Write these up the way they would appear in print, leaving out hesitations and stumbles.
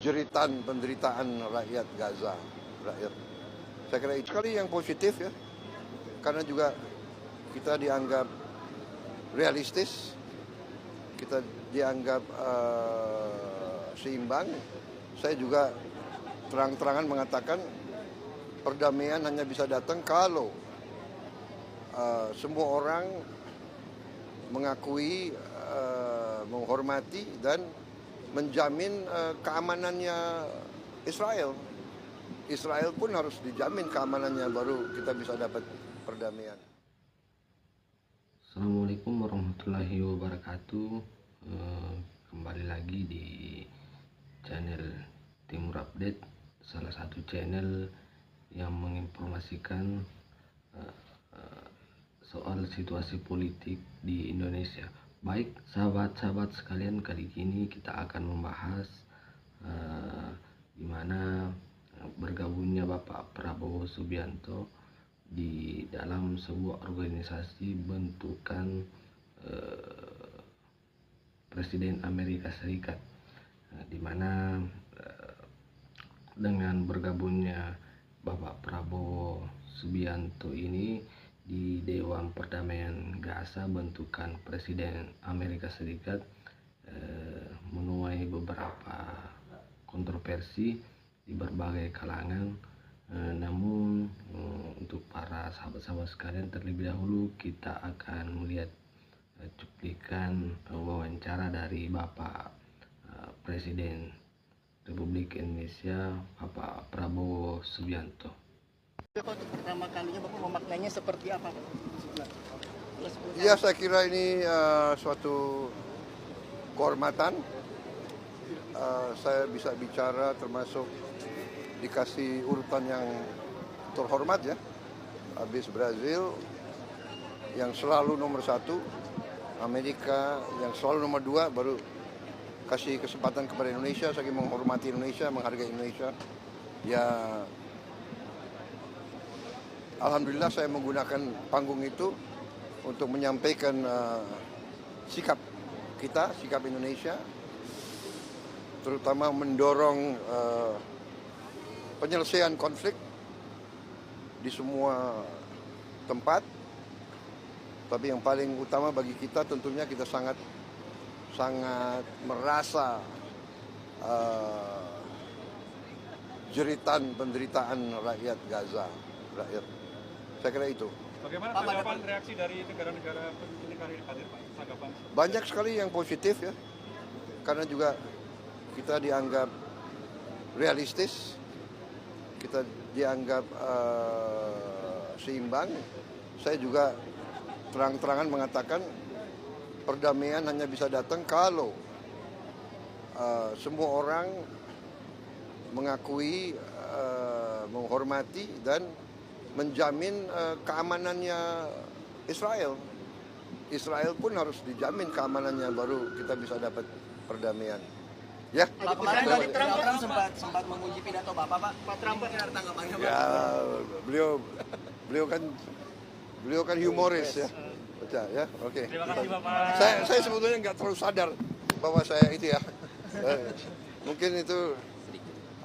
jeritan penderitaan rakyat Gaza, rakyat. Saya kira itu sekali yang positif ya, karena juga kita dianggap realistis, kita dianggap seimbang. Saya juga terang-terangan mengatakan perdamaian hanya bisa datang kalau semua orang mengakui, menghormati dan menjamin keamanannya Israel. Israel pun harus dijamin keamanannya, baru kita bisa dapat perdamaian. Assalamualaikum warahmatullahi wabarakatuh. Kembali lagi di channel Timur Update, salah satu channel yang menginformasikan soal situasi politik di Indonesia. Baik sahabat-sahabat sekalian, kali ini kita akan membahas di mana bergabungnya Bapak Prabowo Subianto di dalam sebuah organisasi bentukan Presiden Amerika Serikat, di mana dengan bergabungnya Bapak Prabowo Subianto ini di Dewan Perdamaian Gaza bentukan Presiden Amerika Serikat menuai beberapa kontroversi di berbagai kalangan. Namun untuk para sahabat-sahabat sekalian, terlebih dahulu kita akan melihat cuplikan wawancara dari Bapak Presiden Republik Indonesia Bapak Prabowo Subianto. Untuk pertama kalinya Bapak memaknainya seperti apa? Ya, saya kira ini suatu kehormatan. Saya bisa bicara termasuk dikasih urutan yang terhormat ya. Habis Brazil yang selalu nomor 1, Amerika yang selalu nomor 2, baru kasih kesempatan kepada Indonesia. Saya menghormati Indonesia, menghargai Indonesia. Ya, alhamdulillah saya menggunakan panggung itu untuk menyampaikan sikap kita, sikap Indonesia, terutama mendorong penyelesaian konflik di semua tempat. Tapi yang paling utama bagi kita tentunya kita sangat merasa jeritan penderitaan rakyat Gaza, rakyat. Saya kira itu. Bagaimana tanggapan reaksi dari negara-negara penyelenggara hadir, Pak? Tanggapan? Banyak sekali yang positif ya, karena juga kita dianggap realistis, kita dianggap seimbang. Saya juga terang-terangan mengatakan perdamaian hanya bisa datang kalau semua orang mengakui, menghormati dan menjamin keamanannya Israel. Israel pun harus dijamin keamanannya, baru kita bisa dapat perdamaian. Ya. Pak, kemarin dari Trump sempat memuji pidato Bapak, Pak. Pak Trump benar tanggapannya, Pak? Ya, beliau kan humoris ya. Baca ya. Oke. Terima kasih, Bapak. Saya sebetulnya nggak terlalu sadar bahwa saya itu ya. Mungkin itu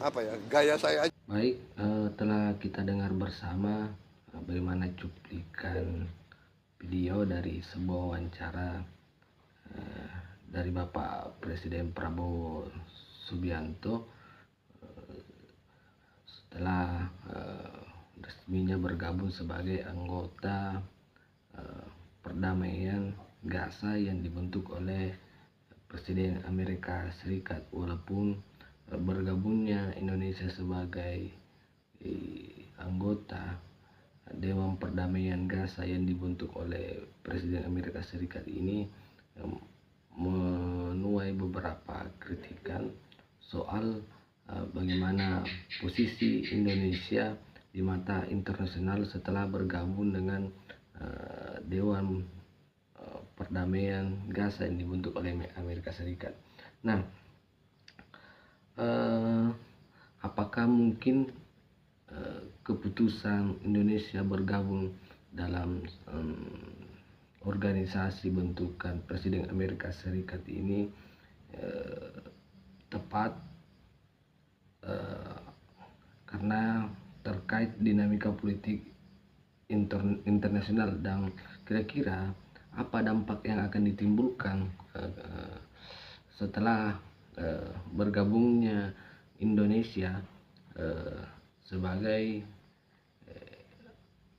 apa ya, gaya saya aja. Baik, telah kita dengar bersama bagaimana cuplikan video dari sebuah wawancara dari Bapak Presiden Prabowo Subianto setelah resminya bergabung sebagai anggota perdamaian Gaza yang dibentuk oleh Presiden Amerika Serikat. Walaupun bergabungnya Indonesia sebagai anggota Dewan Perdamaian Gaza yang dibentuk oleh Presiden Amerika Serikat ini menuai beberapa kritikan soal bagaimana posisi Indonesia di mata internasional setelah bergabung dengan Dewan Perdamaian Gaza yang dibentuk oleh Amerika Serikat. Nah, apakah mungkin keputusan Indonesia bergabung dalam organisasi bentukan Presiden Amerika Serikat ini tepat karena terkait dinamika politik internasional dan kira-kira apa dampak yang akan ditimbulkan setelah bergabungnya Indonesia sebagai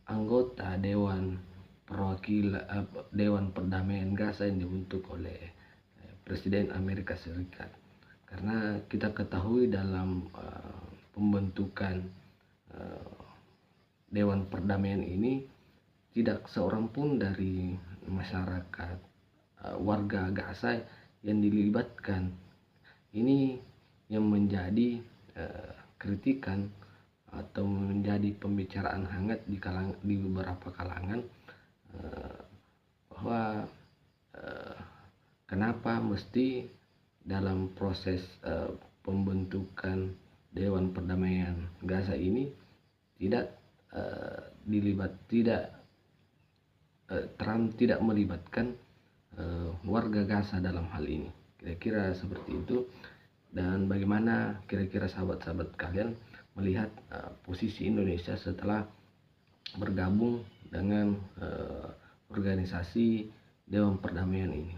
anggota Dewan Perdamaian Gaza yang dibentuk oleh Presiden Amerika Serikat. Karena kita ketahui dalam pembentukan Dewan Perdamaian ini tidak seorang pun dari masyarakat warga Gaza yang dilibatkan. Ini yang menjadi kritikan atau menjadi pembicaraan hangat di beberapa kalangan, bahwa kenapa mesti dalam proses pembentukan Dewan Perdamaian Gaza ini Trump tidak melibatkan warga Gaza dalam hal ini. Kira-kira seperti itu. Dan bagaimana kira-kira sahabat-sahabat kalian melihat posisi Indonesia setelah bergabung dengan organisasi Dewan Perdamaian ini?